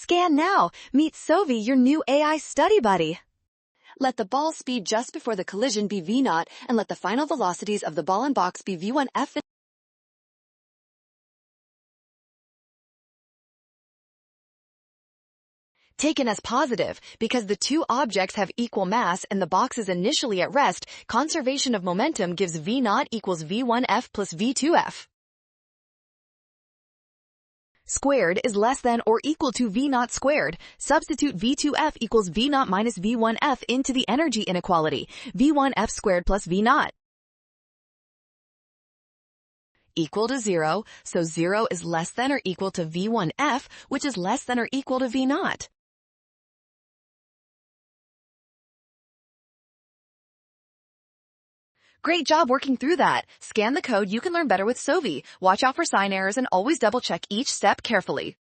Scan now. Meet Sovi, your new AI study buddy. Let the ball speed just before the collision be v0, and let the final velocities of the ball and box be v1f. Taken as positive, because the two objects have equal mass and the box is initially at rest, conservation of momentum gives v0 equals v1f plus v2f. Squared is less than or equal to v0 squared. Substitute v2f equals v0 minus v1f into the energy inequality, v1f squared plus v0. Equal to 0, so 0 is less than or equal to v1f, which is less than or equal to v0. Great job working through that. Scan the code. You can learn better with Sovi. Watch out for sign errors and always double check each step carefully.